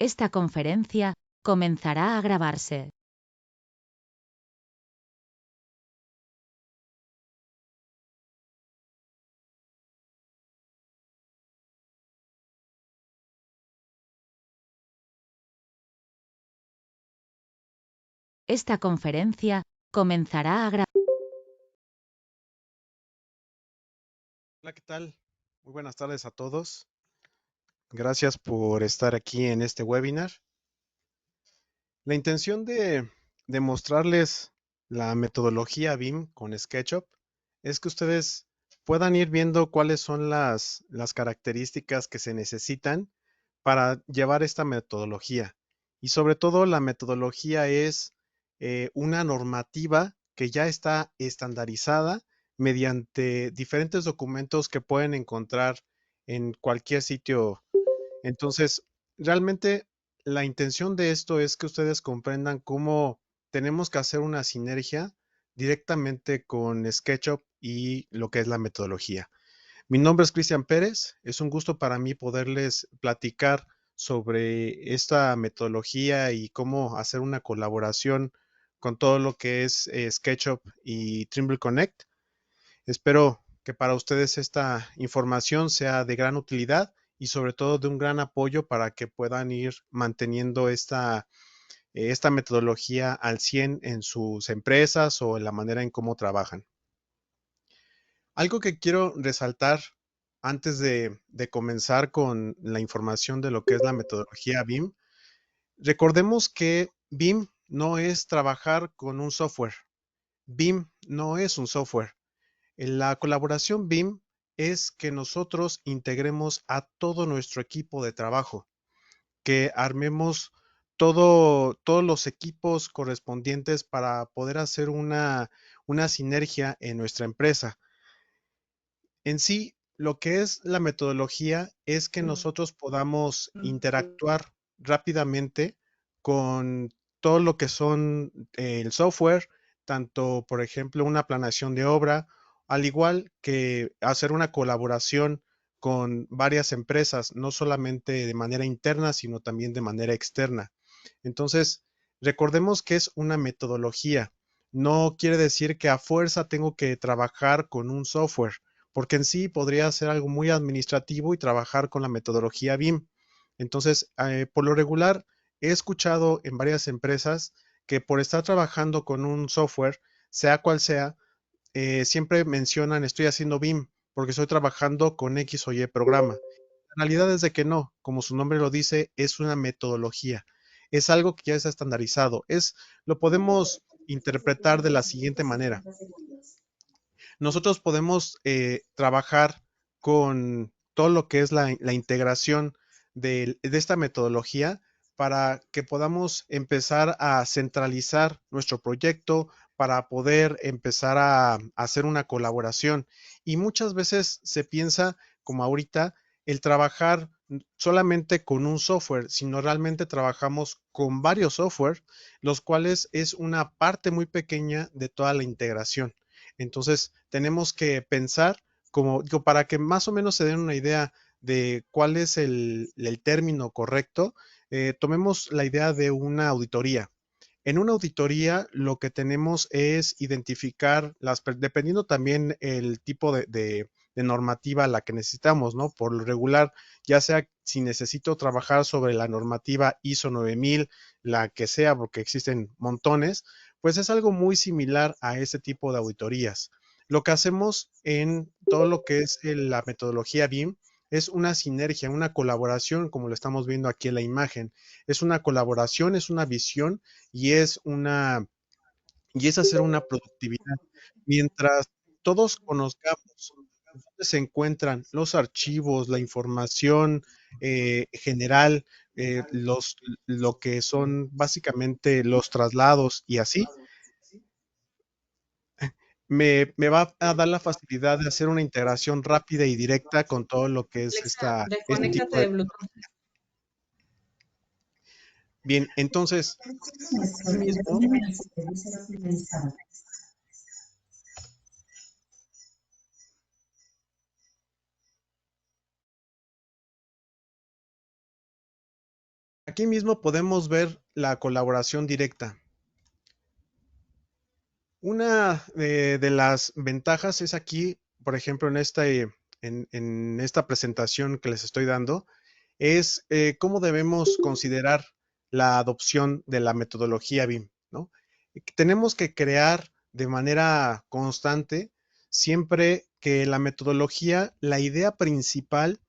Esta conferencia comenzará a grabarse. Esta conferencia comenzará a grabarse. Hola, ¿qué tal? Muy buenas tardes a todos. Gracias por estar aquí en este webinar. La intención de mostrarles la metodología BIM con SketchUp es que ustedes puedan ir viendo cuáles son las características que se necesitan para llevar esta metodología. Y sobre todo la metodología es una normativa que ya está estandarizada mediante diferentes documentos que pueden encontrar en cualquier sitio. Entonces, realmente la intención de esto es que ustedes comprendan cómo tenemos que hacer una sinergia directamente con SketchUp y lo que es la metodología. Mi nombre es Cristian Pérez. Es un gusto para mí poderles platicar sobre esta metodología y cómo hacer una colaboración con todo lo que es SketchUp y Trimble Connect. Espero que para ustedes esta información sea de gran utilidad y sobre todo de un gran apoyo para que puedan ir manteniendo esta metodología al 100 en sus empresas o en la manera en cómo trabajan. Algo que quiero resaltar antes de comenzar con la información de lo que es la metodología BIM, recordemos que BIM no es trabajar con un software. BIM no es un software. La colaboración BIM es que nosotros integremos a todo nuestro equipo de trabajo, que armemos todos los equipos correspondientes para poder hacer una sinergia en nuestra empresa. En sí, lo que es la metodología es que nosotros podamos interactuar rápidamente con todo lo que son el software, tanto, por ejemplo, una planeación de obra, al igual que hacer una colaboración con varias empresas, no solamente de manera interna, sino también de manera externa. Entonces, recordemos que es una metodología. No quiere decir que a fuerza tengo que trabajar con un software, porque en sí podría ser algo muy administrativo y trabajar con la metodología BIM. Entonces, por lo regular, he escuchado en varias empresas que por estar trabajando con un software, sea cual sea, siempre mencionan estoy haciendo BIM porque estoy trabajando con X o Y programa. La realidad es de que no, como su nombre lo dice, es una metodología. Es algo que ya está estandarizado. Lo podemos interpretar de la siguiente manera. Nosotros podemos trabajar con todo lo que es la integración de esta metodología para que podamos empezar a centralizar nuestro proyecto, para poder empezar a hacer una colaboración. Y muchas veces se piensa, como ahorita, el trabajar solamente con un software, sino realmente trabajamos con varios software, los cuales es una parte muy pequeña de toda la integración. Entonces, tenemos que pensar como digo, para que más o menos se den una idea de cuál es el término correcto, tomemos la idea de una auditoría. En una auditoría lo que tenemos es identificar dependiendo también el tipo de normativa a la que necesitamos, ¿no? Por lo regular, ya sea si necesito trabajar sobre la normativa ISO 9000, la que sea, porque existen montones, pues es algo muy similar a ese tipo de auditorías. Lo que hacemos en todo lo que es la metodología BIM es una sinergia, una colaboración, como lo estamos viendo aquí en la imagen. Es una colaboración, es una visión y y es hacer una productividad. Mientras todos conozcamos dónde se encuentran los archivos, la información general, lo que son básicamente los traslados y así, me va a dar la facilidad de hacer una integración rápida y directa con todo lo que es Alexa, este desconéctate tipo de... de Bluetooth. Bien, entonces, asimismo, Aquí mismo podemos ver la colaboración directa. Una de las ventajas es aquí, por ejemplo, en esta presentación que les estoy dando, es cómo debemos considerar la adopción de la metodología BIM, ¿no? Tenemos que crear de manera constante, siempre que la metodología, la idea principal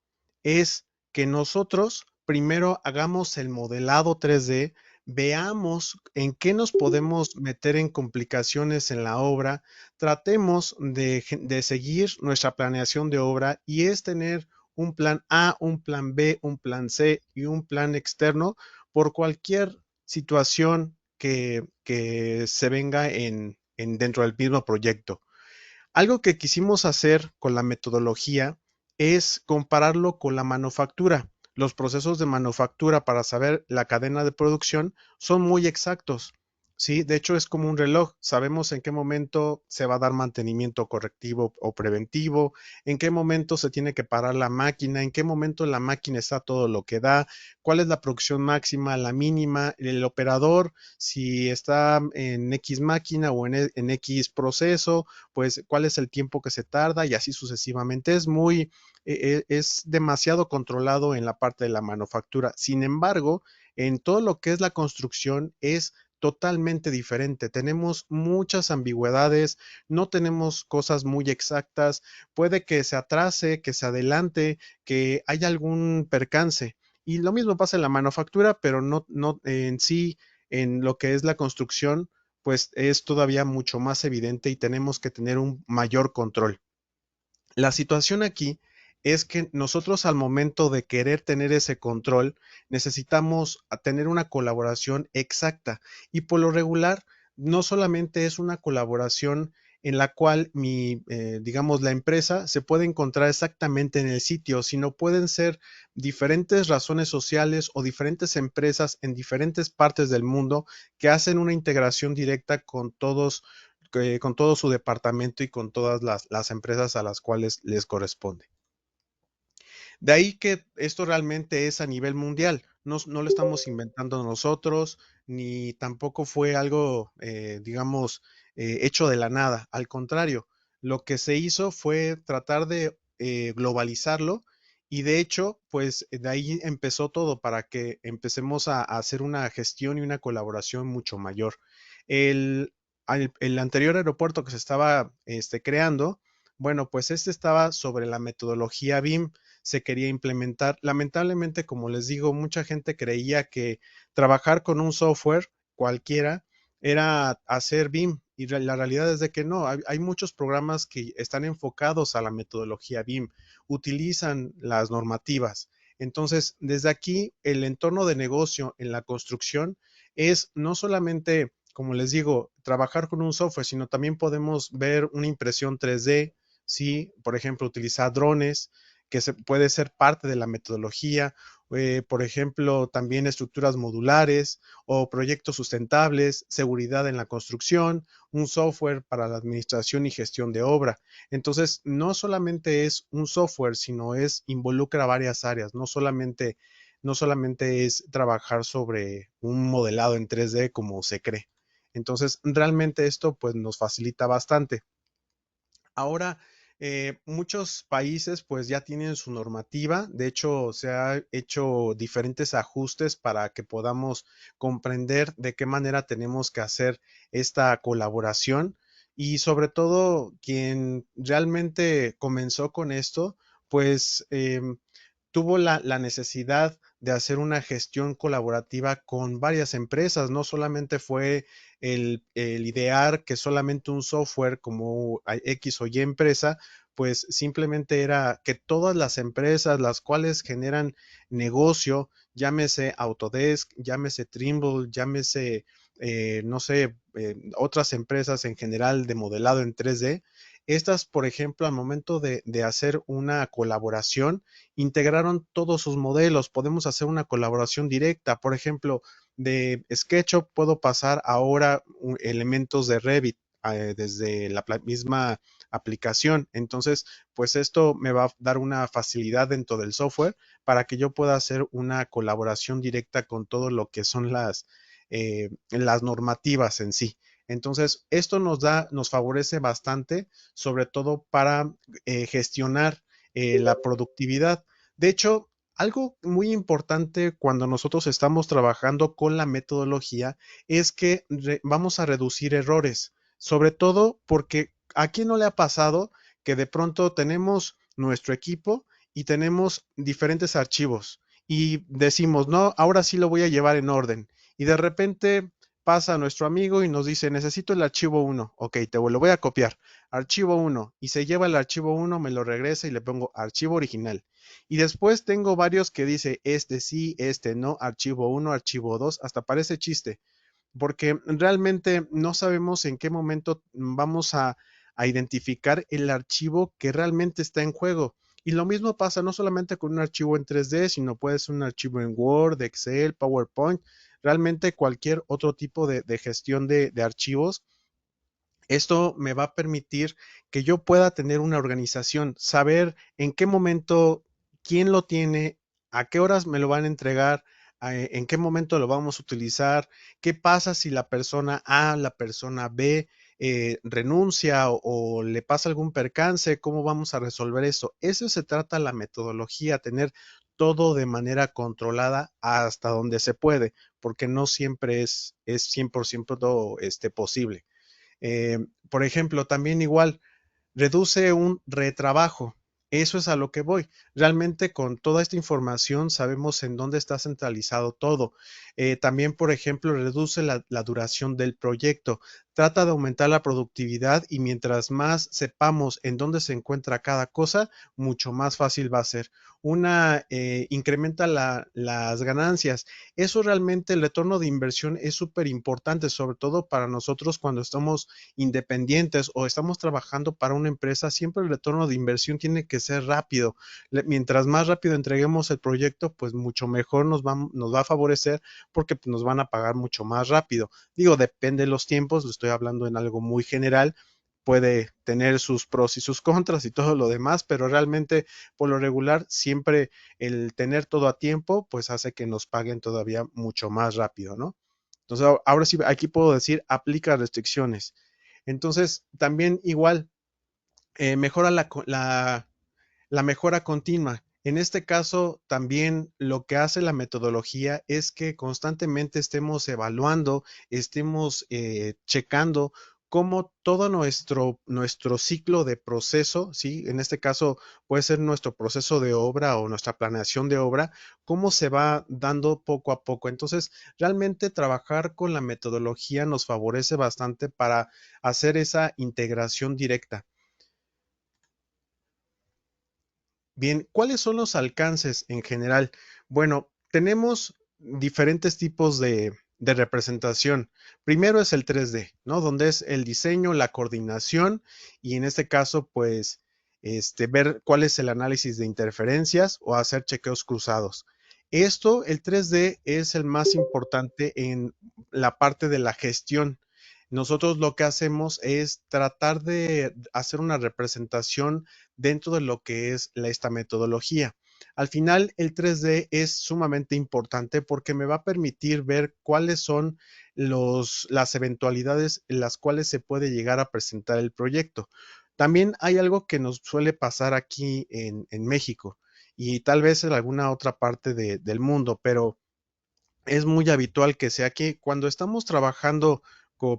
es que nosotros primero hagamos el modelado 3D, veamos en qué nos podemos meter en complicaciones en la obra, tratemos de seguir nuestra planeación de obra y es tener un plan A, un plan B, un plan C y un plan externo por cualquier situación que se venga dentro del mismo proyecto. Algo que quisimos hacer con la metodología es compararlo con la manufactura. Los procesos de manufactura para saber la cadena de producción son muy exactos. Sí, de hecho es como un reloj. Sabemos en qué momento se va a dar mantenimiento correctivo o preventivo, en qué momento se tiene que parar la máquina, en qué momento la máquina está todo lo que da, cuál es la producción máxima, la mínima, el operador, si está en X máquina o en X proceso, pues cuál es el tiempo que se tarda y así sucesivamente. Es demasiado controlado en la parte de la manufactura. Sin embargo, en todo lo que es la construcción es totalmente diferente. Tenemos muchas ambigüedades, no tenemos cosas muy exactas, puede que se atrase, que se adelante, que haya algún percance. Y lo mismo pasa en la manufactura, pero no en sí, en lo que es la construcción, pues es todavía mucho más evidente y tenemos que tener un mayor control. La situación aquí es que nosotros al momento de querer tener ese control necesitamos tener una colaboración exacta y por lo regular no solamente es una colaboración en la cual digamos, la empresa se puede encontrar exactamente en el sitio, sino pueden ser diferentes razones sociales o diferentes empresas en diferentes partes del mundo que hacen una integración directa con todo su departamento y con todas las empresas a las cuales les corresponde. De ahí que esto realmente es a nivel mundial, no lo estamos inventando nosotros, ni tampoco fue algo, digamos, hecho de la nada. Al contrario, lo que se hizo fue tratar de globalizarlo y de hecho, pues de ahí empezó todo para que empecemos a hacer una gestión y una colaboración mucho mayor. El, el anterior aeropuerto que se estaba creando, bueno, pues este estaba sobre la metodología BIM, se quería implementar. Lamentablemente, como les digo, mucha gente creía que trabajar con un software cualquiera era hacer BIM y la realidad es de que no, hay muchos programas que están enfocados a la metodología BIM, utilizan las normativas. Entonces, desde aquí, el entorno de negocio en la construcción es no solamente, como les digo, trabajar con un software, sino también podemos ver una impresión 3D, ¿sí? Por ejemplo, utilizar drones, que puede ser parte de la metodología, por ejemplo, también estructuras modulares o proyectos sustentables, seguridad en la construcción, un software para la administración y gestión de obra. Entonces, no solamente es un software, sino involucra varias áreas, no solamente es trabajar sobre un modelado en 3D como se cree. Entonces, realmente esto pues nos facilita bastante. Ahora, muchos países pues ya tienen su normativa, de hecho se ha hecho diferentes ajustes para que podamos comprender de qué manera tenemos que hacer esta colaboración y sobre todo quien realmente comenzó con esto, pues tuvo la necesidad de hacer una gestión colaborativa con varias empresas. No solamente fue el idear que solamente un software como X o Y empresa, pues simplemente era que todas las empresas, las cuales generan negocio, llámese Autodesk, llámese Trimble, llámese, no sé, otras empresas en general de modelado en 3D, estas, por ejemplo, al momento de hacer una colaboración, integraron todos sus modelos. Podemos hacer una colaboración directa. Por ejemplo, de SketchUp puedo pasar ahora elementos de Revit. desde la misma aplicación. Entonces, pues esto me va a dar una facilidad dentro del software para que yo pueda hacer una colaboración directa con todo lo que son las normativas en sí. Entonces, esto nos favorece bastante, sobre todo para gestionar la productividad. De hecho, algo muy importante cuando nosotros estamos trabajando con la metodología es que vamos a reducir errores, sobre todo porque a quién no le ha pasado que de pronto tenemos nuestro equipo y tenemos diferentes archivos y decimos, no, ahora sí lo voy a llevar en orden. Y de repente pasa nuestro amigo y nos dice, necesito el archivo 1. Ok, te lo voy a copiar. Archivo 1. Y se lleva el archivo 1, me lo regresa y le pongo archivo original. Y después tengo varios que dice, este sí, este no, archivo 1, archivo 2, hasta parece chiste porque realmente no sabemos en qué momento vamos a identificar el archivo que realmente está en juego. Y lo mismo pasa no solamente con un archivo en 3D, sino puede ser un archivo en Word, Excel, PowerPoint, realmente cualquier otro tipo de gestión de archivos. Esto me va a permitir que yo pueda tener una organización, saber en qué momento, quién lo tiene, a qué horas me lo van a entregar, en qué momento lo vamos a utilizar, qué pasa si la persona A, la persona B renuncia o le pasa algún percance, cómo vamos a resolver eso. Eso se trata la metodología, tener todo de manera controlada hasta donde se puede, porque no siempre es 100% posible. Por ejemplo, también igual, reduce un retrabajo. Eso es a lo que voy. Realmente con toda esta información sabemos en dónde está centralizado todo. También, por ejemplo, reduce la duración del proyecto. Trata de aumentar la productividad y mientras más sepamos en dónde se encuentra cada cosa, mucho más fácil va a ser. Incrementa las ganancias. Eso realmente, el retorno de inversión es súper importante, sobre todo para nosotros cuando estamos independientes o estamos trabajando para una empresa, siempre el retorno de inversión tiene que ser rápido. Mientras más rápido entreguemos el proyecto, pues mucho mejor nos va a favorecer porque pues, nos van a pagar mucho más rápido. Digo, depende de los tiempos, estoy hablando en algo muy general, puede tener sus pros y sus contras y todo lo demás, pero realmente por lo regular siempre el tener todo a tiempo pues hace que nos paguen todavía mucho más rápido, ¿no? Entonces ahora sí, aquí puedo decir aplica restricciones. Entonces también igual mejora la mejora continua. En este caso, también lo que hace la metodología es que constantemente estemos evaluando, estemos checando cómo todo nuestro ciclo de proceso, ¿sí? En este caso puede ser nuestro proceso de obra o nuestra planeación de obra, cómo se va dando poco a poco. Entonces, realmente trabajar con la metodología nos favorece bastante para hacer esa integración directa. Bien, ¿cuáles son los alcances en general? Bueno, tenemos diferentes tipos de representación. Primero es el 3D, ¿no? Donde es el diseño, la coordinación y en este caso, pues, ver cuál es el análisis de interferencias o hacer chequeos cruzados. Esto, el 3D, es el más importante en la parte de la gestión. Nosotros lo que hacemos es tratar de hacer una representación dentro de lo que es esta metodología. Al final, el 3D es sumamente importante porque me va a permitir ver cuáles son las eventualidades en las cuales se puede llegar a presentar el proyecto. También hay algo que nos suele pasar aquí en México y tal vez en alguna otra parte del mundo, pero es muy habitual que sea que cuando estamos trabajando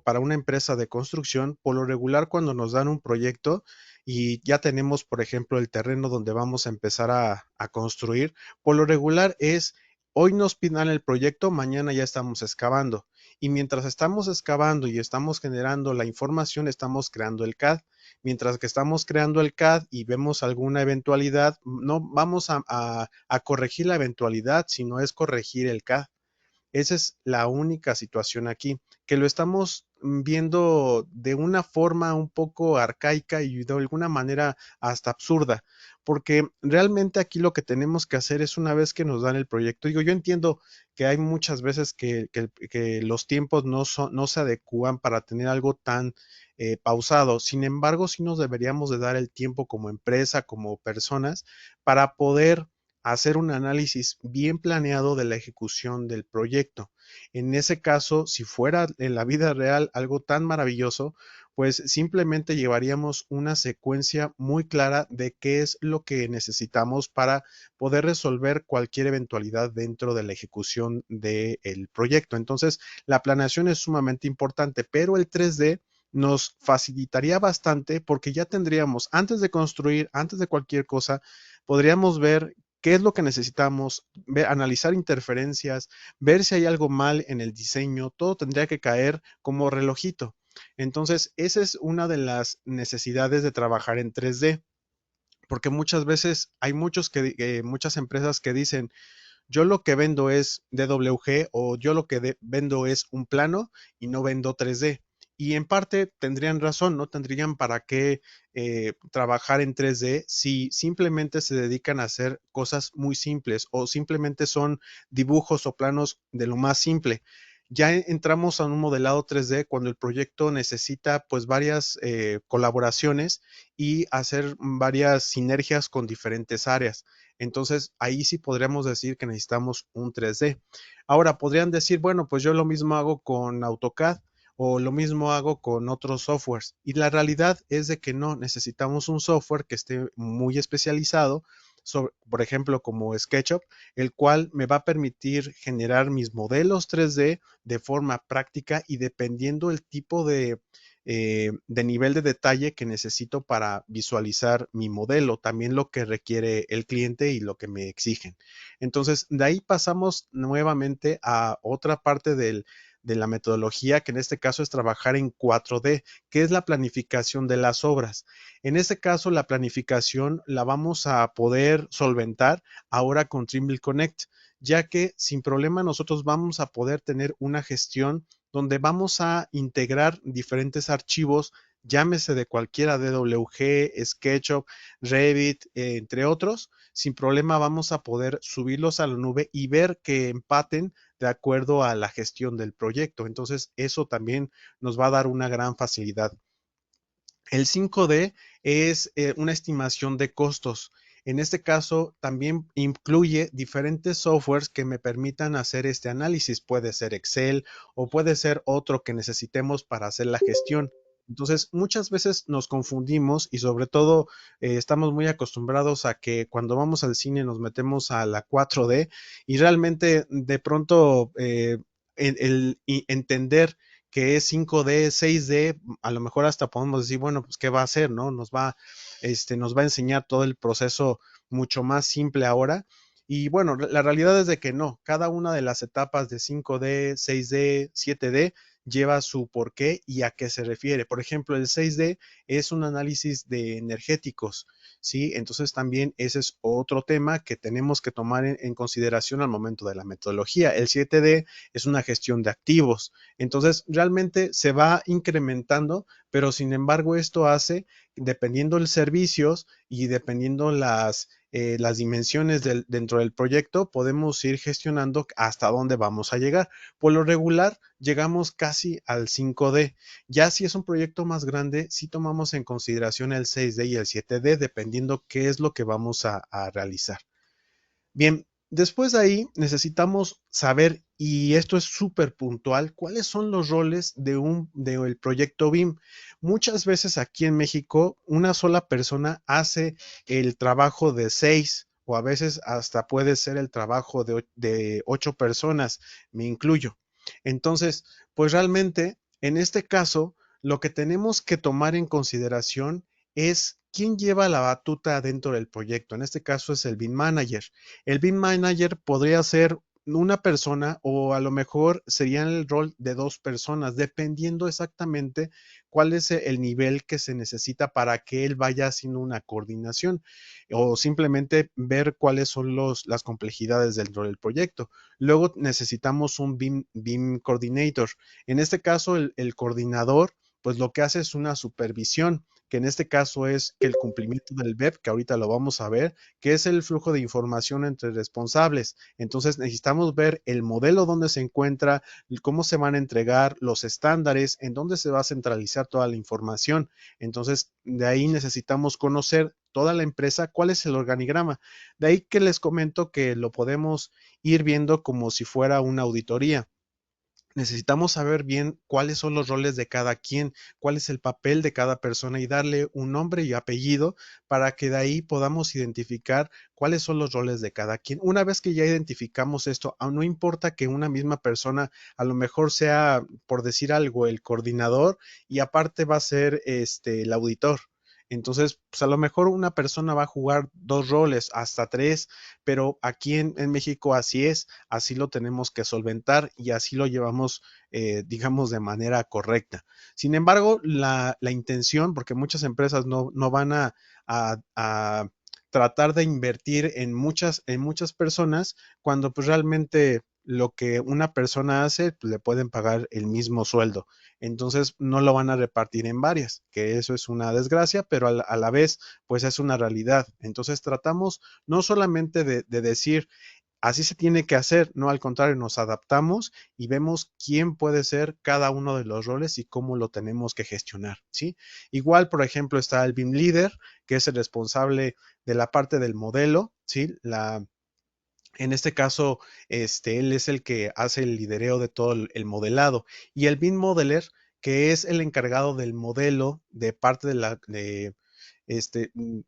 para una empresa de construcción, por lo regular cuando nos dan un proyecto y ya tenemos, por ejemplo, el terreno donde vamos a empezar a construir, por lo regular es hoy nos pidan el proyecto, mañana ya estamos excavando. Y mientras estamos excavando y estamos generando la información, estamos creando el CAD. Mientras que estamos creando el CAD y vemos alguna eventualidad, no vamos a corregir la eventualidad, sino es corregir el CAD. Esa es la única situación aquí, que lo estamos viendo de una forma un poco arcaica y de alguna manera hasta absurda, porque realmente aquí lo que tenemos que hacer es una vez que nos dan el proyecto, digo, yo entiendo que hay muchas veces que los tiempos no se adecúan para tener algo tan pausado. Sin embargo, sí nos deberíamos de dar el tiempo como empresa, como personas, para poder hacer un análisis bien planeado de la ejecución del proyecto. En ese caso, si fuera en la vida real algo tan maravilloso, pues simplemente llevaríamos una secuencia muy clara de qué es lo que necesitamos para poder resolver cualquier eventualidad dentro de la ejecución del proyecto. Entonces, la planeación es sumamente importante, pero el 3D nos facilitaría bastante porque ya tendríamos, antes de construir, antes de cualquier cosa, podríamos ver qué es lo que necesitamos, ver, analizar interferencias, ver si hay algo mal en el diseño, todo tendría que caer como relojito. Entonces, esa es una de las necesidades de trabajar en 3D, porque muchas veces hay muchas empresas que dicen, yo lo que vendo es DWG o yo lo que vendo es un plano y no vendo 3D. Y en parte tendrían razón, no tendrían para qué trabajar en 3D si simplemente se dedican a hacer cosas muy simples o simplemente son dibujos o planos de lo más simple. Ya entramos a un modelado 3D cuando el proyecto necesita pues varias colaboraciones y hacer varias sinergias con diferentes áreas. Entonces, ahí sí podríamos decir que necesitamos un 3D. Ahora, podrían decir, bueno, pues yo lo mismo hago con AutoCAD o lo mismo hago con otros softwares. Y la realidad es de que no, necesitamos un software que esté muy especializado, por ejemplo, como SketchUp, el cual me va a permitir generar mis modelos 3D de forma práctica y dependiendo el tipo de nivel de detalle que necesito para visualizar mi modelo, también lo que requiere el cliente y lo que me exigen. Entonces, de ahí pasamos nuevamente a otra parte de la metodología, que en este caso es trabajar en 4D, que es la planificación de las obras. En este caso, la planificación la vamos a poder solventar ahora con Trimble Connect, ya que sin problema nosotros vamos a poder tener una gestión donde vamos a integrar diferentes archivos, llámese de cualquiera DWG, SketchUp, Revit, entre otros. Sin problema vamos a poder subirlos a la nube y ver que empaten de acuerdo a la gestión del proyecto. Entonces, eso también nos va a dar una gran facilidad. El 5D es una estimación de costos. En este caso, también incluye diferentes softwares que me permitan hacer este análisis. Puede ser Excel o puede ser otro que necesitemos para hacer la gestión. Entonces, muchas veces nos confundimos y sobre todo estamos muy acostumbrados a que cuando vamos al cine nos metemos a la 4D y realmente de pronto entender que es 5D, 6D, a lo mejor hasta podemos decir, bueno, pues qué va a hacer, ¿no? Nos va a enseñar todo el proceso mucho más simple ahora. Y bueno, la realidad es de que no, cada una de las etapas de 5D, 6D, 7D lleva su porqué y a qué se refiere. Por ejemplo, el 6D es un análisis de energéticos, ¿sí? Entonces también ese es otro tema que tenemos que tomar en consideración al momento de la metodología. El 7D es una gestión de activos. Entonces, realmente se va incrementando, pero sin embargo, esto hace, dependiendo del servicios y dependiendo las dimensiones dentro del proyecto, podemos ir gestionando hasta dónde vamos a llegar. Por lo regular, llegamos casi al 5D. Ya si es un proyecto más grande, sí tomamos en consideración el 6D y el 7D, dependiendo qué es lo que vamos a realizar. Bien, después de ahí necesitamos saber, y esto es súper puntual, cuáles son los roles del proyecto BIM. Muchas veces aquí en México, una sola persona hace el trabajo de 6 o a veces hasta puede ser el trabajo de 8 personas, me incluyo. Entonces, pues realmente, en este caso, lo que tenemos que tomar en consideración es quién lleva la batuta dentro del proyecto. En este caso es el BIM Manager. El BIM Manager podría ser una persona o a lo mejor sería el rol de dos personas, dependiendo exactamente cuál es el nivel que se necesita para que él vaya haciendo una coordinación o simplemente ver cuáles son las complejidades dentro del proyecto. Luego necesitamos un BIM Coordinator. En este caso, el coordinador, pues lo que hace es una supervisión que en este caso es que el cumplimiento del BEP, que ahorita lo vamos a ver, que es el flujo de información entre responsables. Entonces necesitamos ver el modelo donde se encuentra, cómo se van a entregar los estándares, en dónde se va a centralizar toda la información. Entonces, de ahí necesitamos conocer toda la empresa, cuál es el organigrama. De ahí que les comento que lo podemos ir viendo como si fuera una auditoría. Necesitamos saber bien cuáles son los roles de cada quien, cuál es el papel de cada persona y darle un nombre y apellido para que de ahí podamos identificar cuáles son los roles de cada quien. Una vez que ya identificamos esto, no importa que una misma persona a lo mejor sea, por decir algo, el coordinador y aparte va a ser el auditor. Entonces, pues a lo mejor una persona va a jugar dos roles, hasta tres, pero aquí en México así es, así lo tenemos que solventar y así lo llevamos, digamos, de manera correcta. Sin embargo, la intención, porque muchas empresas no van a tratar de invertir en muchas personas, cuando pues realmente lo que una persona hace, pues, le pueden pagar el mismo sueldo. Entonces no lo van a repartir en varias, que eso es una desgracia, pero a la vez, pues es una realidad. Entonces tratamos no solamente de decir, así se tiene que hacer, no, al contrario, nos adaptamos y vemos quién puede ser cada uno de los roles y cómo lo tenemos que gestionar, ¿sí? Igual, por ejemplo, está el BIM Leader, que es el responsable de la parte del modelo, ¿sí? En este caso, él es el que hace el lidereo de todo el modelado. Y el BIM Modeler, que es el encargado del modelo de parte este, mm,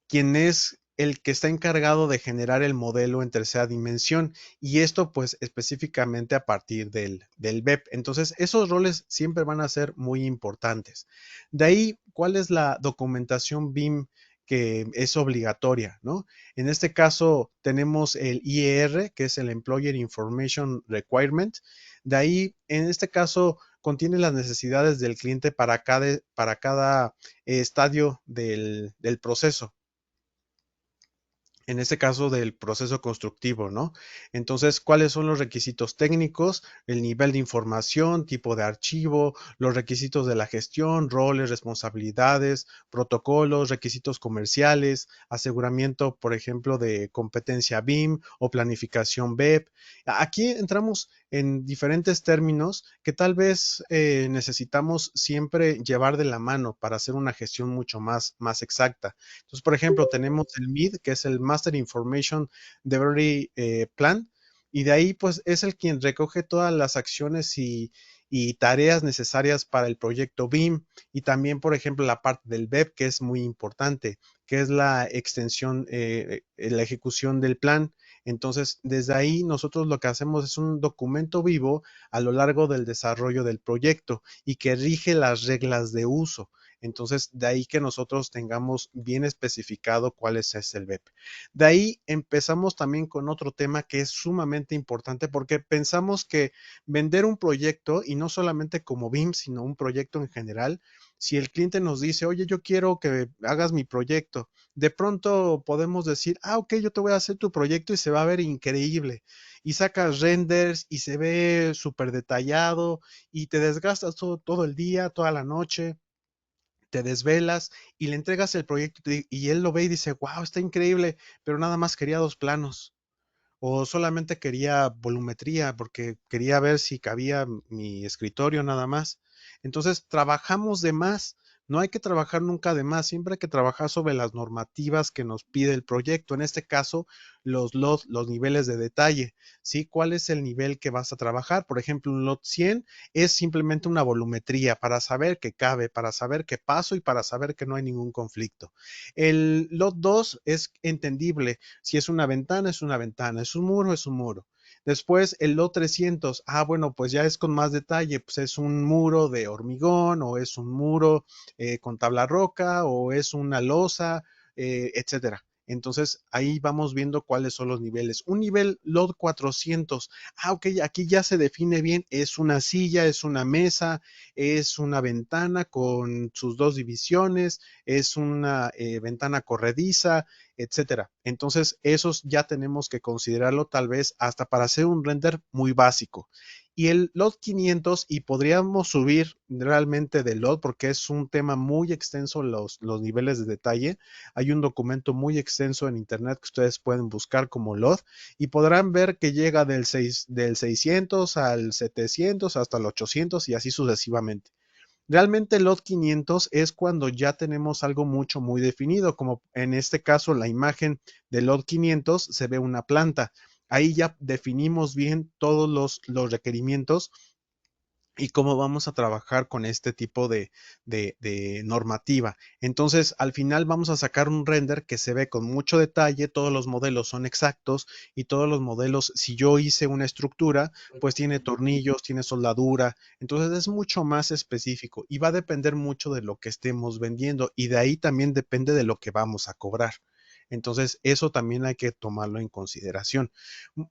quien es el que está encargado de generar el modelo en tercera dimensión y esto pues específicamente a partir del BEP. Entonces esos roles siempre van a ser muy importantes. De ahí, ¿cuál es la documentación BIM que es obligatoria, ¿no? En este caso tenemos el IER, que es el Employer Information Requirement. De ahí, en este caso, contiene las necesidades del cliente para cada estadio del proceso, en este caso del proceso constructivo, ¿no? Entonces, ¿cuáles son los requisitos técnicos? El nivel de información, tipo de archivo, los requisitos de la gestión, roles, responsabilidades, protocolos, requisitos comerciales, aseguramiento, por ejemplo, de competencia BIM o planificación BEP. Aquí entramos en diferentes términos que tal vez necesitamos siempre llevar de la mano para hacer una gestión mucho más exacta. Entonces, por ejemplo, tenemos el MID, que es el Master Information Delivery Plan, y de ahí pues es el quien recoge todas las acciones y tareas necesarias para el proyecto BIM y también, por ejemplo, la parte del BEP, que es muy importante, que es la extensión, la ejecución del plan. Entonces, desde ahí nosotros lo que hacemos es un documento vivo a lo largo del desarrollo del proyecto y que rige las reglas de uso. Entonces, de ahí que nosotros tengamos bien especificado cuál es el BEP. De ahí empezamos también con otro tema que es sumamente importante porque pensamos que vender un proyecto, y no solamente como BIM, sino un proyecto en general, si el cliente nos dice, oye, yo quiero que hagas mi proyecto, de pronto podemos decir, ok, yo te voy a hacer tu proyecto y se va a ver increíble. Y sacas renders y se ve súper detallado y te desgastas todo el día, toda la noche, te desvelas y le entregas el proyecto y él lo ve y dice, wow, está increíble, pero nada más quería dos planos o solamente quería volumetría porque quería ver si cabía mi escritorio nada más. Entonces, trabajamos de más. No hay que trabajar nunca de más, siempre hay que trabajar sobre las normativas que nos pide el proyecto. En este caso, los niveles de detalle, ¿sí? ¿Cuál es el nivel que vas a trabajar? Por ejemplo, un lot 100 es simplemente una volumetría para saber que cabe, para saber que paso y para saber que no hay ningún conflicto. El lot 2 es entendible, si es una ventana, es una ventana, es un muro, es un muro. Después el lot 300, bueno, pues ya es con más detalle, pues es un muro de hormigón o es un muro con tabla roca o es una losa, etcétera. Entonces ahí vamos viendo cuáles son los niveles. Un nivel lot 400, ok, aquí ya se define bien, es una silla, es una mesa, es una ventana con sus dos divisiones, es una ventana corrediza, etcétera. Entonces, esos ya tenemos que considerarlo tal vez hasta para hacer un render muy básico. Y el LOD 500, y podríamos subir realmente de LOD porque es un tema muy extenso los niveles de detalle. Hay un documento muy extenso en internet que ustedes pueden buscar como LOD y podrán ver que llega del 600 al 700 hasta el 800 y así sucesivamente. Realmente el LOT 500 es cuando ya tenemos algo mucho muy definido, como en este caso la imagen del LOT 500 se ve una planta. Ahí ya definimos bien todos los requerimientos y cómo vamos a trabajar con este tipo de normativa. Entonces, al final vamos a sacar un render que se ve con mucho detalle, todos los modelos son exactos y todos los modelos, si yo hice una estructura, pues tiene tornillos, tiene soldadura, entonces es mucho más específico y va a depender mucho de lo que estemos vendiendo y de ahí también depende de lo que vamos a cobrar. Entonces, eso también hay que tomarlo en consideración.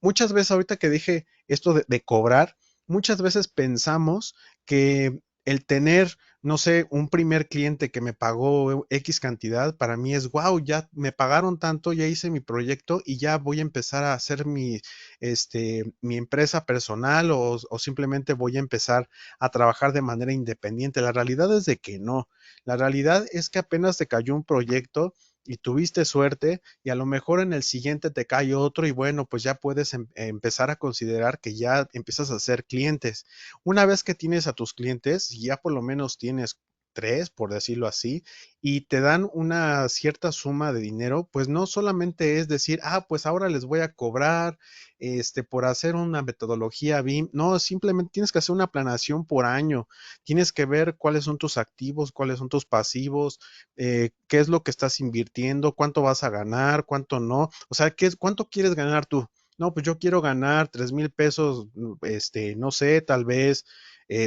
Muchas veces, ahorita que dije esto de cobrar, muchas veces pensamos que el tener, no sé, un primer cliente que me pagó X cantidad, para mí es, wow, ya me pagaron tanto, ya hice mi proyecto y ya voy a empezar a hacer mi empresa personal o simplemente voy a empezar a trabajar de manera independiente. La realidad es de que no. La realidad es que apenas te cayó un proyecto y tuviste suerte y a lo mejor en el siguiente te cae otro y bueno, pues ya puedes empezar a considerar que ya empiezas a hacer clientes. Una vez que tienes a tus clientes, ya por lo menos tienes tres, por decirlo así, y te dan una cierta suma de dinero, pues no solamente es decir, ah, pues ahora les voy a cobrar por hacer una metodología BIM, no, simplemente tienes que hacer una planación por año, tienes que ver cuáles son tus activos, cuáles son tus pasivos, qué es lo que estás invirtiendo, cuánto vas a ganar, cuánto no, o sea, cuánto quieres ganar tú. No, pues yo quiero ganar 3,000 pesos, no sé, tal vez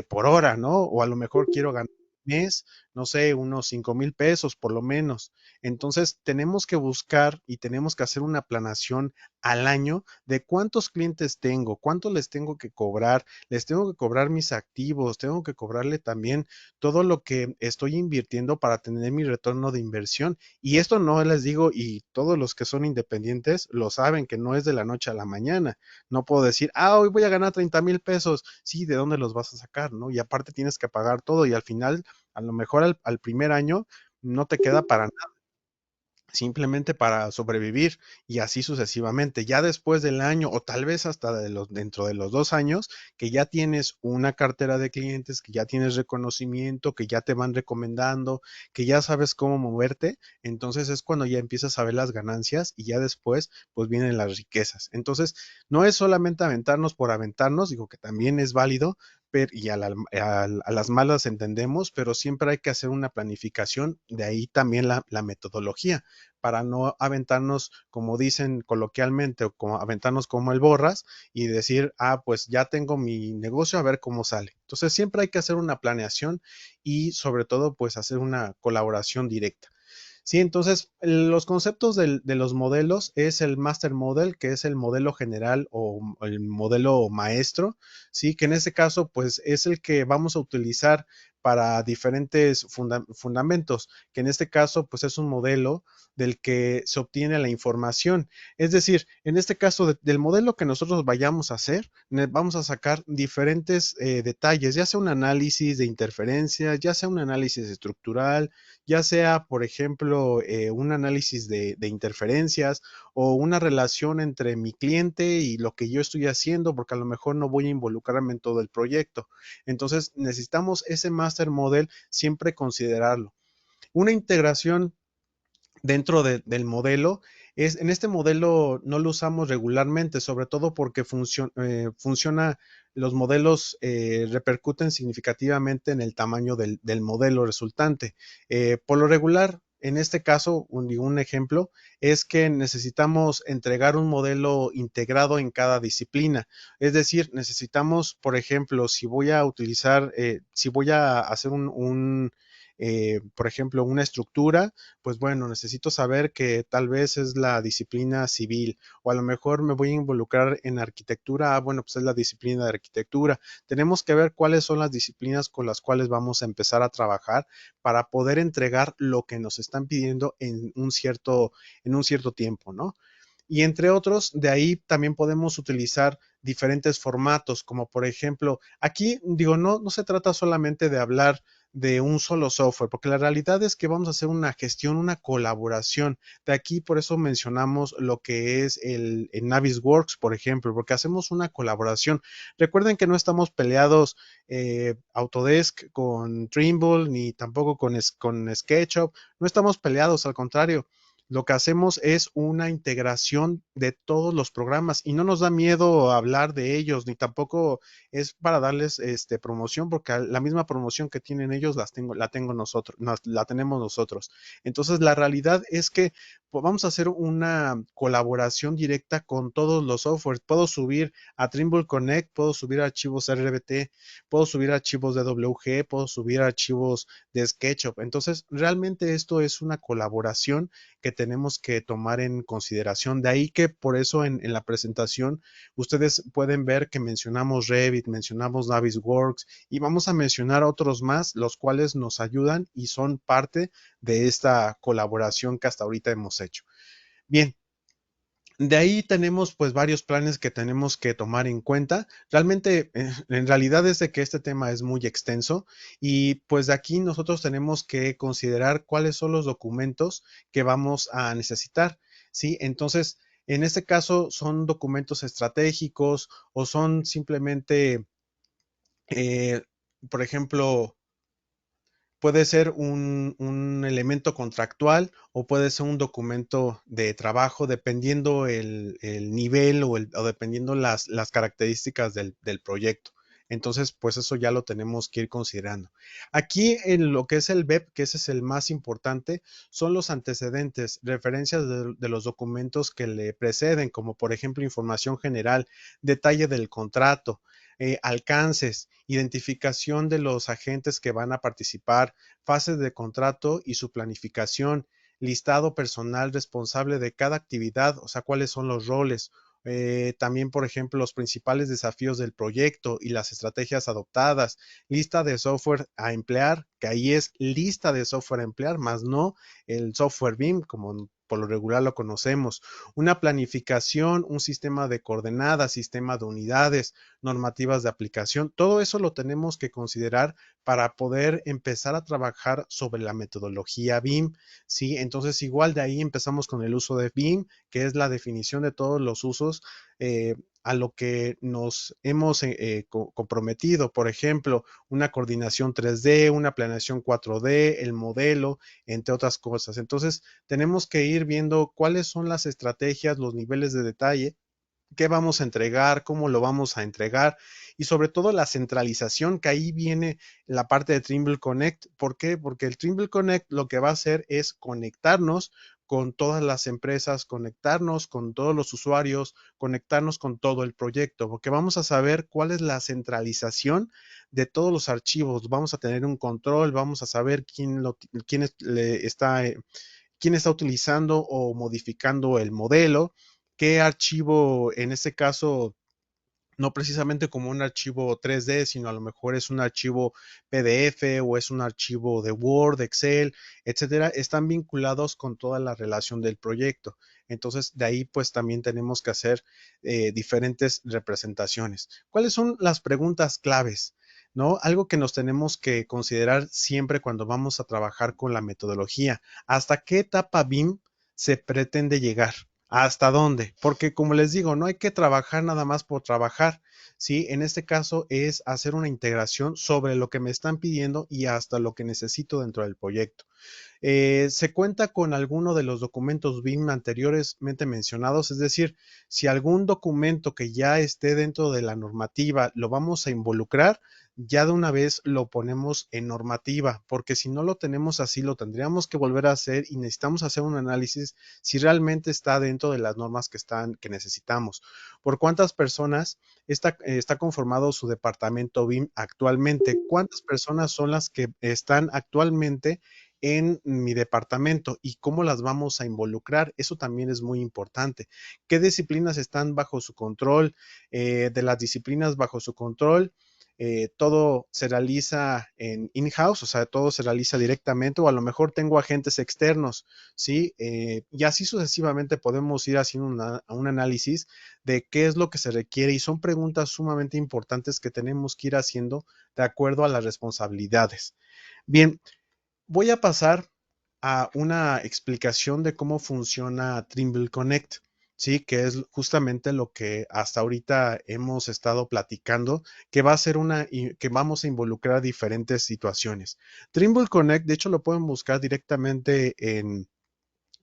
por hora, ¿no? O a lo mejor quiero ganar mes, no sé, unos 5,000 pesos por lo menos. Entonces, tenemos que buscar y tenemos que hacer una planación al año de cuántos clientes tengo, cuánto les tengo que cobrar, les tengo que cobrar mis activos, tengo que cobrarle también todo lo que estoy invirtiendo para tener mi retorno de inversión. Y esto no les digo, y todos los que son independientes lo saben, que no es de la noche a la mañana. No puedo decir, ah, hoy voy a ganar 30,000 pesos. Sí, ¿de dónde los vas a sacar? ¿No? Y aparte tienes que pagar todo y al final, a lo mejor al primer año, no te queda para simplemente para sobrevivir y así sucesivamente. Ya después del año o tal vez hasta dentro de los 2 años, que ya tienes una cartera de clientes, que ya tienes reconocimiento, que ya te van recomendando, que ya sabes cómo moverte, entonces es cuando ya empiezas a ver las ganancias y ya después pues vienen las riquezas. Entonces no es solamente aventarnos por aventarnos, digo que también es válido, y a las malas entendemos, pero siempre hay que hacer una planificación, de ahí también la metodología para no aventarnos, como dicen coloquialmente, o como aventarnos como el borras y decir, ah, pues ya tengo mi negocio, a ver cómo sale. Entonces siempre hay que hacer una planeación y sobre todo, pues hacer una colaboración directa. Sí, entonces los conceptos de los modelos es el master model, que es el modelo general o el modelo maestro, sí, que en este caso pues es el que vamos a utilizar para diferentes fundamentos, que en este caso pues es un modelo del que se obtiene la información. Es decir, en este caso del modelo que nosotros vayamos a hacer, vamos a sacar diferentes detalles, ya sea un análisis de interferencia, ya sea un análisis estructural, ya sea, por ejemplo, un análisis de interferencias o una relación entre mi cliente y lo que yo estoy haciendo, porque a lo mejor no voy a involucrarme en todo el proyecto. Entonces, necesitamos ese master model siempre considerarlo. Una integración dentro del modelo en este modelo no lo usamos regularmente, sobre todo porque funciona, los modelos repercuten significativamente en el tamaño del modelo resultante. Por lo regular, en este caso, un ejemplo es que necesitamos entregar un modelo integrado en cada disciplina. Es decir, necesitamos, por ejemplo, si voy a utilizar, si voy a hacer por ejemplo, una estructura, pues bueno, necesito saber que tal vez es la disciplina civil, o a lo mejor me voy a involucrar en arquitectura, bueno, pues es la disciplina de arquitectura. Tenemos que ver cuáles son las disciplinas con las cuales vamos a empezar a trabajar para poder entregar lo que nos están pidiendo en un cierto tiempo, ¿no? Y entre otros, de ahí también podemos utilizar diferentes formatos, como por ejemplo, aquí digo, no se trata solamente de hablar de un solo software, porque la realidad es que vamos a hacer una gestión, una colaboración. De aquí, por eso mencionamos lo que es el Navisworks, por ejemplo, porque hacemos una colaboración. Recuerden que no estamos peleados Autodesk con Trimble, ni tampoco con SketchUp, no estamos peleados, al contrario, lo que hacemos es una integración de todos los programas y no nos da miedo hablar de ellos, ni tampoco es para darles promoción, porque la misma promoción que tienen ellos la tengo nosotros, la tenemos nosotros. Entonces, la realidad es que pues, vamos a hacer una colaboración directa con todos los softwares. Puedo subir a Trimble Connect, puedo subir archivos RBT, puedo subir archivos de WG, puedo subir archivos de SketchUp. Entonces, realmente esto es una colaboración que tenemos que tomar en consideración. De ahí que por eso en la presentación ustedes pueden ver que mencionamos Revit, mencionamos Navisworks y vamos a mencionar otros más, los cuales nos ayudan y son parte de esta colaboración que hasta ahorita hemos hecho. Bien, de ahí tenemos pues varios planes que tenemos que tomar en cuenta. Realmente, en realidad es de que este tema es muy extenso y pues de aquí nosotros tenemos que considerar cuáles son los documentos que vamos a necesitar, ¿sí? Entonces, en este caso son documentos estratégicos o son simplemente, eh, por ejemplo, puede ser un elemento contractual o puede ser un documento de trabajo, dependiendo el nivel o dependiendo las características del proyecto. Entonces, pues eso ya lo tenemos que ir considerando. Aquí en lo que es el BEP, que ese es el más importante, son los antecedentes, referencias de los documentos que le preceden, como por ejemplo información general, detalle del contrato, alcances, identificación de los agentes que van a participar, fases de contrato y su planificación, listado personal responsable de cada actividad, o sea, cuáles son los roles. También, por ejemplo, los principales desafíos del proyecto y las estrategias adoptadas, lista de software a emplear, que ahí es lista de software a emplear, más no el software BIM, como por lo regular lo conocemos, una planificación, un sistema de coordenadas, sistema de unidades, normativas de aplicación, todo eso lo tenemos que considerar para poder empezar a trabajar sobre la metodología BIM, ¿sí? Entonces, igual de ahí empezamos con el uso de BIM, que es la definición de todos los usos a lo que nos hemos comprometido, por ejemplo, una coordinación 3D, una planeación 4D, el modelo, entre otras cosas. Entonces, tenemos que ir viendo cuáles son las estrategias, los niveles de detalle, qué vamos a entregar, cómo lo vamos a entregar y sobre todo la centralización, que ahí viene la parte de Trimble Connect. ¿Por qué? Porque el Trimble Connect lo que va a hacer es conectarnos con todas las empresas, conectarnos con todos los usuarios, conectarnos con todo el proyecto, porque vamos a saber cuál es la centralización de todos los archivos, vamos a tener un control, vamos a saber quién está utilizando o modificando el modelo, qué archivo, en este caso, no precisamente como un archivo 3D, sino a lo mejor es un archivo PDF o es un archivo de Word, Excel, etcétera, están vinculados con toda la relación del proyecto. Entonces, de ahí pues también tenemos que hacer diferentes representaciones. ¿Cuáles son las preguntas claves? ¿No? Algo que nos tenemos que considerar siempre cuando vamos a trabajar con la metodología. ¿Hasta qué etapa BIM se pretende llegar? ¿Hasta dónde? Porque como les digo, no hay que trabajar nada más por trabajar, ¿sí? En este caso es hacer una integración sobre lo que me están pidiendo y hasta lo que necesito dentro del proyecto. Se cuenta con alguno de los documentos BIM anteriormente mencionados, es decir, si algún documento que ya esté dentro de la normativa lo vamos a involucrar, ya de una vez lo ponemos en normativa, porque si no lo tenemos así, lo tendríamos que volver a hacer y necesitamos hacer un análisis si realmente está dentro de las normas que necesitamos. ¿Por cuántas personas está conformado su departamento BIM actualmente? ¿Cuántas personas son las que están actualmente en mi departamento y cómo las vamos a involucrar? Eso también es muy importante. ¿Qué disciplinas están bajo su control? De las disciplinas bajo su control, todo se realiza en in-house, o sea, todo se realiza directamente, o a lo mejor tengo agentes externos, ¿sí? Y así sucesivamente podemos ir haciendo un análisis de qué es lo que se requiere y son preguntas sumamente importantes que tenemos que ir haciendo de acuerdo a las responsabilidades. Bien, voy a pasar a una explicación de cómo funciona Trimble Connect, ¿sí? Que es justamente lo que hasta ahorita hemos estado platicando, que va a ser que vamos a involucrar diferentes situaciones. Trimble Connect, de hecho, lo pueden buscar directamente en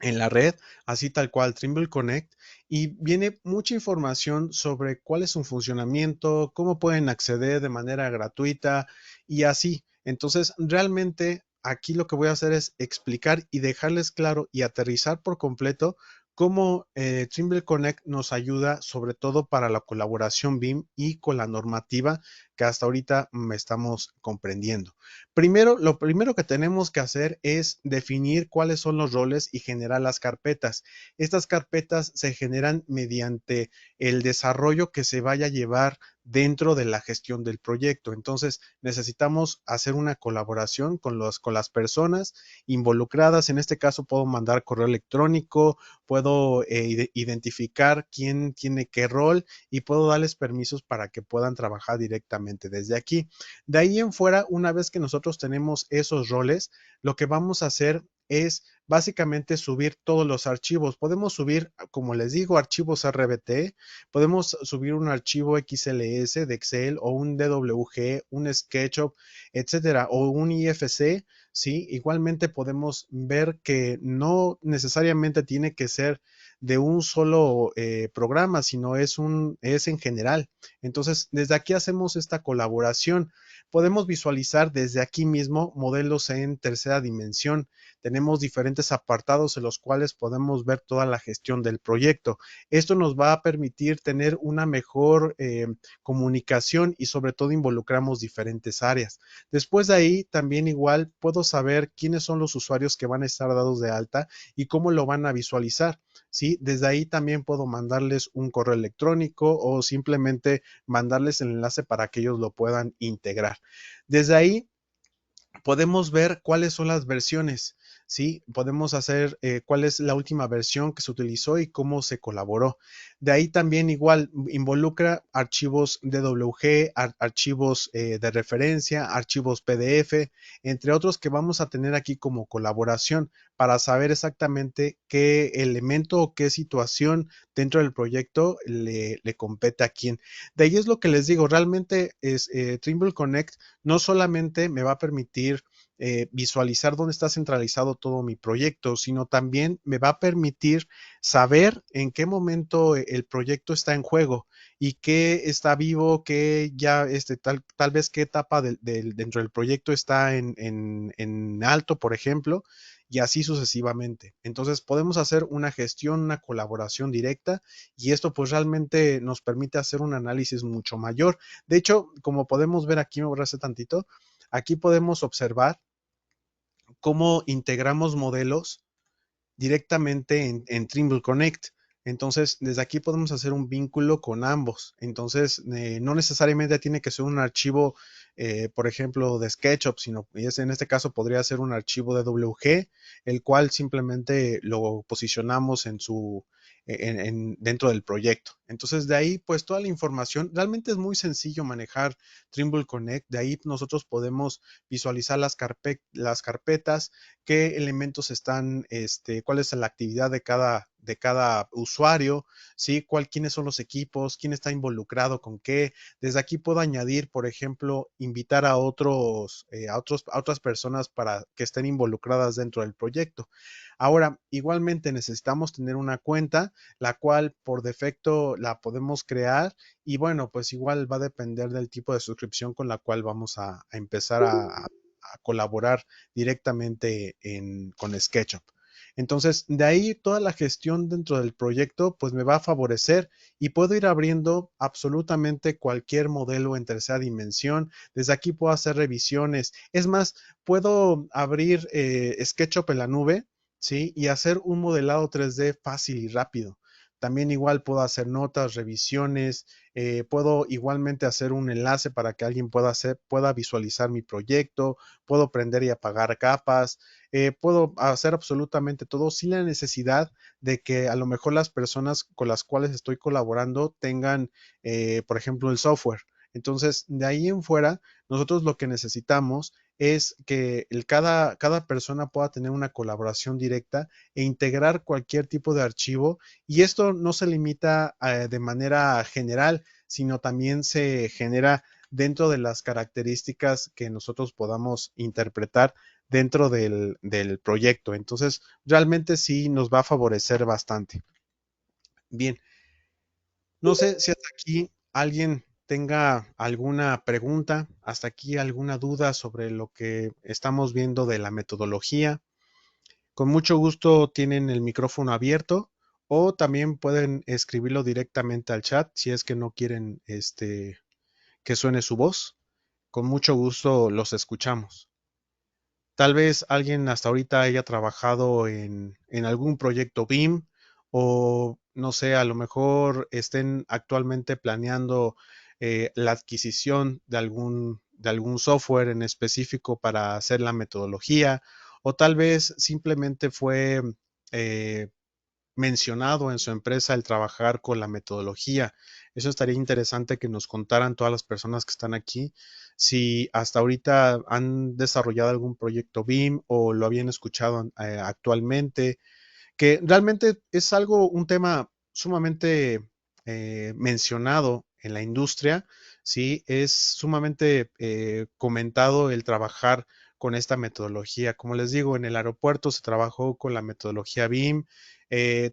la red, así tal cual, Trimble Connect, y viene mucha información sobre cuál es su funcionamiento, cómo pueden acceder de manera gratuita y así. Entonces, realmente aquí lo que voy a hacer es explicar y dejarles claro y aterrizar por completo cómo Trimble Connect nos ayuda sobre todo para la colaboración BIM y con la normativa que hasta ahorita estamos comprendiendo. Primero, lo primero que tenemos que hacer es definir cuáles son los roles y generar las carpetas. Estas carpetas se generan mediante el desarrollo que se vaya a llevar dentro de la gestión del proyecto. Entonces, necesitamos hacer una colaboración con las personas involucradas. En este caso, puedo mandar correo electrónico, puedo identificar quién tiene qué rol y puedo darles permisos para que puedan trabajar directamente desde aquí. De ahí en fuera, una vez que nosotros tenemos esos roles, lo que vamos a hacer es básicamente subir todos los archivos. Podemos subir, como les digo, archivos RBT, podemos subir un archivo XLS de Excel o un DWG, un SketchUp, etcétera, o un IFC, ¿sí? Igualmente podemos ver que no necesariamente tiene que ser de un solo programa, sino es en general. Entonces, desde aquí hacemos esta colaboración. Podemos visualizar desde aquí mismo modelos en tercera dimensión. Tenemos diferentes apartados en los cuales podemos ver toda la gestión del proyecto. Esto nos va a permitir tener una mejor comunicación y sobre todo involucramos diferentes áreas. Después de ahí, también igual puedo saber quiénes son los usuarios que van a estar dados de alta y cómo lo van a visualizar. ¿Sí? Desde ahí también puedo mandarles un correo electrónico o simplemente mandarles el enlace para que ellos lo puedan integrar. Desde ahí podemos ver cuáles son las versiones, ¿sí? Podemos hacer cuál es la última versión que se utilizó y cómo se colaboró. De ahí también igual involucra archivos DWG, archivos de referencia, archivos PDF, entre otros que vamos a tener aquí como colaboración para saber exactamente qué elemento o qué situación dentro del proyecto le compete a quién. De ahí es lo que les digo, realmente es Trimble Connect no solamente me va a permitir visualizar dónde está centralizado todo mi proyecto, sino también me va a permitir saber en qué momento el proyecto está en juego y qué está vivo, qué ya tal vez qué etapa dentro del proyecto está en alto, por ejemplo, y así sucesivamente. Entonces podemos hacer una gestión, una colaboración directa y esto pues realmente nos permite hacer un análisis mucho mayor. De hecho, como podemos ver aquí, me voy a hacer tantito, aquí podemos observar cómo integramos modelos directamente en Trimble Connect. Entonces, desde aquí podemos hacer un vínculo con ambos. Entonces, no necesariamente tiene que ser un archivo, por ejemplo, de SketchUp, sino en este caso podría ser un archivo de WG, el cual simplemente lo posicionamos dentro del proyecto. Entonces, de ahí, pues toda la información, realmente es muy sencillo manejar Trimble Connect. De ahí nosotros podemos visualizar las carpetas, qué elementos están, cuál es la actividad de cada usuario, ¿sí? Quiénes son los equipos, quién está involucrado con qué. Desde aquí puedo añadir, por ejemplo, invitar a otras personas para que estén involucradas dentro del proyecto. Ahora, igualmente necesitamos tener una cuenta, la cual por defecto la podemos crear y bueno, pues igual va a depender del tipo de suscripción con la cual vamos a empezar a colaborar directamente con SketchUp. Entonces, de ahí toda la gestión dentro del proyecto, pues me va a favorecer y puedo ir abriendo absolutamente cualquier modelo en tercera dimensión. Desde aquí puedo hacer revisiones. Es más, puedo abrir SketchUp en la nube, ¿sí? Y hacer un modelado 3D fácil y rápido. También igual puedo hacer notas, revisiones, puedo igualmente hacer un enlace para que alguien pueda visualizar mi proyecto, puedo prender y apagar capas, puedo hacer absolutamente todo sin la necesidad de que a lo mejor las personas con las cuales estoy colaborando tengan, por ejemplo, el software. Entonces, de ahí en fuera, nosotros lo que necesitamos es que cada persona pueda tener una colaboración directa e integrar cualquier tipo de archivo. Y esto no se limita de manera general, sino también se genera dentro de las características que nosotros podamos interpretar dentro del proyecto. Entonces, realmente sí nos va a favorecer bastante. Bien, no sé si hasta aquí alguien tenga alguna pregunta, hasta aquí alguna duda sobre lo que estamos viendo de la metodología. Con mucho gusto tienen el micrófono abierto o también pueden escribirlo directamente al chat si es que no quieren que suene su voz. Con mucho gusto los escuchamos. Tal vez alguien hasta ahorita haya trabajado en algún proyecto BIM o no sé, a lo mejor estén actualmente planeando la adquisición de algún software en específico para hacer la metodología o tal vez simplemente fue eh, mencionado en su empresa el trabajar con la metodología. Eso estaría interesante que nos contaran todas las personas que están aquí si hasta ahorita han desarrollado algún proyecto BIM o lo habían escuchado actualmente, que realmente es un tema sumamente mencionado en la industria, ¿sí? Es sumamente comentado el trabajar con esta metodología. Como les digo, en el aeropuerto se trabajó con la metodología BIM,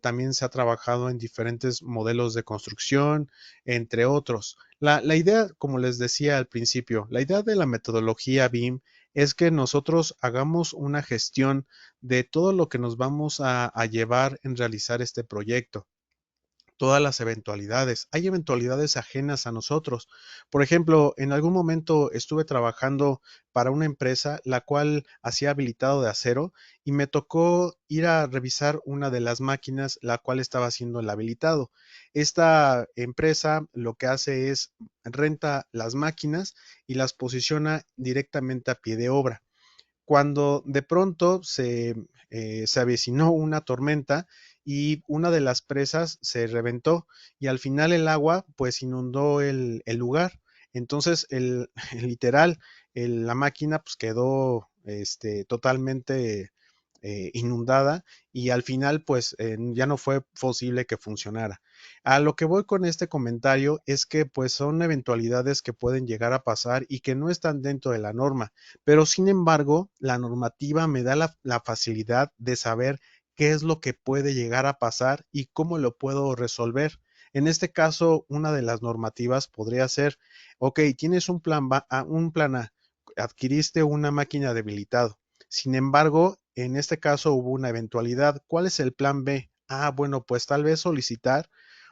también se ha trabajado en diferentes modelos de construcción, entre otros. La idea, como les decía al principio, la idea de la metodología BIM es que nosotros hagamos una gestión de todo lo que nos vamos a llevar en realizar este proyecto, todas las eventualidades. Hay eventualidades ajenas a nosotros. Por ejemplo, en algún momento estuve trabajando para una empresa la cual hacía habilitado de acero y me tocó ir a revisar una de las máquinas la cual estaba haciendo el habilitado. Esta empresa lo que hace es renta las máquinas y las posiciona directamente a pie de obra cuando de pronto se avecinó una tormenta y una de las presas se reventó y al final el agua pues inundó el lugar. Entonces, literal, la máquina pues quedó totalmente inundada y al final pues ya no fue posible que funcionara. A lo que voy con este comentario es que pues son eventualidades que pueden llegar a pasar y que no están dentro de la norma, pero sin embargo la normativa me da la facilidad de saber qué es lo que puede llegar a pasar y cómo lo puedo resolver. En este caso, una de las normativas podría ser, ok, tienes un plan A, adquiriste una máquina debilitado. Sin embargo, en este caso hubo una eventualidad. ¿Cuál es el plan B? Ah, bueno, pues tal vez solicitar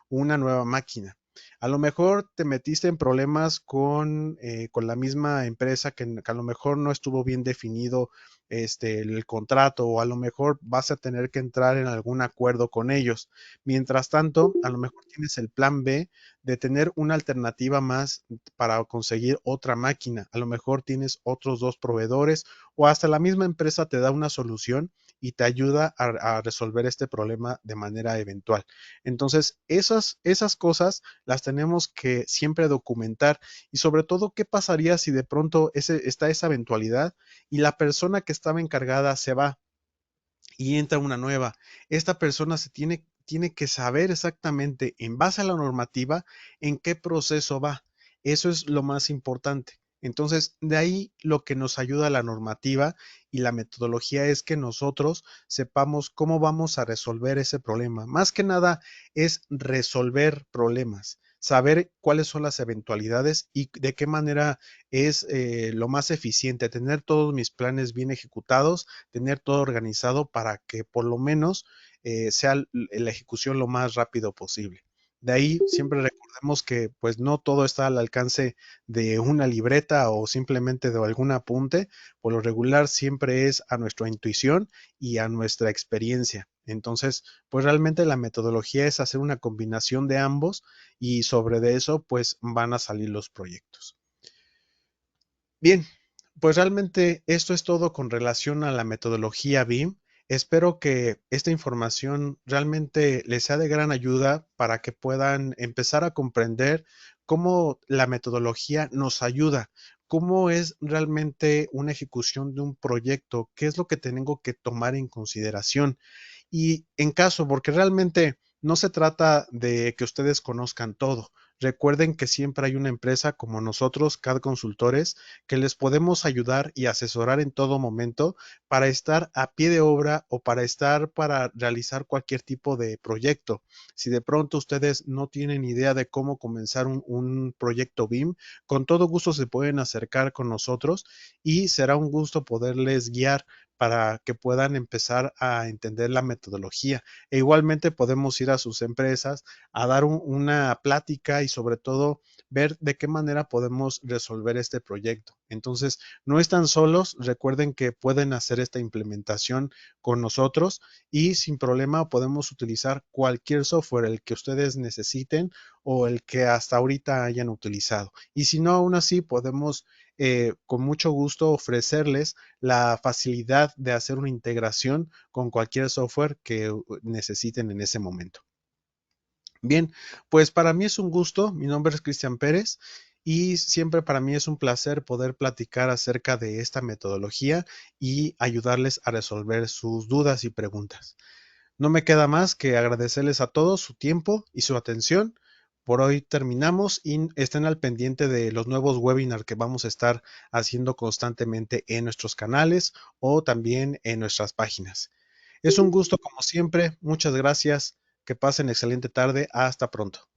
una nueva máquina. A lo mejor te metiste en problemas con la misma empresa que a lo mejor no estuvo bien definido el contrato o a lo mejor vas a tener que entrar en algún acuerdo con ellos. Mientras tanto, a lo mejor tienes el plan B de tener una alternativa más para conseguir otra máquina. A lo mejor tienes otros dos proveedores o hasta la misma empresa te da una solución y te ayuda a resolver este problema de manera eventual. Entonces, esas cosas las tenemos que siempre documentar y sobre todo, ¿qué pasaría si de pronto está esa eventualidad y la persona que estaba encargada se va? Y entra una nueva. Esta persona tiene que saber exactamente, en base a la normativa, en qué proceso va. Eso es lo más importante. Entonces, de ahí lo que nos ayuda la normativa y la metodología es que nosotros sepamos cómo vamos a resolver ese problema. Más que nada es resolver problemas, saber cuáles son las eventualidades y de qué manera es lo más eficiente, tener todos mis planes bien ejecutados, tener todo organizado para que por lo menos sea la ejecución lo más rápido posible. De ahí siempre recordemos que pues no todo está al alcance de una libreta o simplemente de algún apunte. Por lo regular siempre es a nuestra intuición y a nuestra experiencia. Entonces, pues realmente la metodología es hacer una combinación de ambos y sobre de eso pues van a salir los proyectos. Bien, pues realmente esto es todo con relación a la metodología BIM. Espero que esta información realmente les sea de gran ayuda para que puedan empezar a comprender cómo la metodología nos ayuda, cómo es realmente una ejecución de un proyecto, qué es lo que tengo que tomar en consideración. Y en caso, porque realmente no se trata de que ustedes conozcan todo. Recuerden que siempre hay una empresa como nosotros, CAD Consultores, que les podemos ayudar y asesorar en todo momento para estar a pie de obra o para realizar cualquier tipo de proyecto. Si de pronto ustedes no tienen idea de cómo comenzar un proyecto BIM, con todo gusto se pueden acercar con nosotros y será un gusto poderles guiar para que puedan empezar a entender la metodología. E igualmente podemos ir a sus empresas a dar una plática y sobre todo ver de qué manera podemos resolver este proyecto. Entonces, no están solos, recuerden que pueden hacer esta implementación con nosotros y sin problema podemos utilizar cualquier software, el que ustedes necesiten o el que hasta ahorita hayan utilizado. Y si no, aún así podemos con mucho gusto ofrecerles la facilidad de hacer una integración con cualquier software que necesiten en ese momento. Bien, pues para mí es un gusto, mi nombre es Cristian Pérez y siempre para mí es un placer poder platicar acerca de esta metodología y ayudarles a resolver sus dudas y preguntas. No me queda más que agradecerles a todos su tiempo y su atención. Por hoy terminamos y estén al pendiente de los nuevos webinars que vamos a estar haciendo constantemente en nuestros canales o también en nuestras páginas. Es un gusto como siempre. Muchas gracias. Que pasen excelente tarde. Hasta pronto.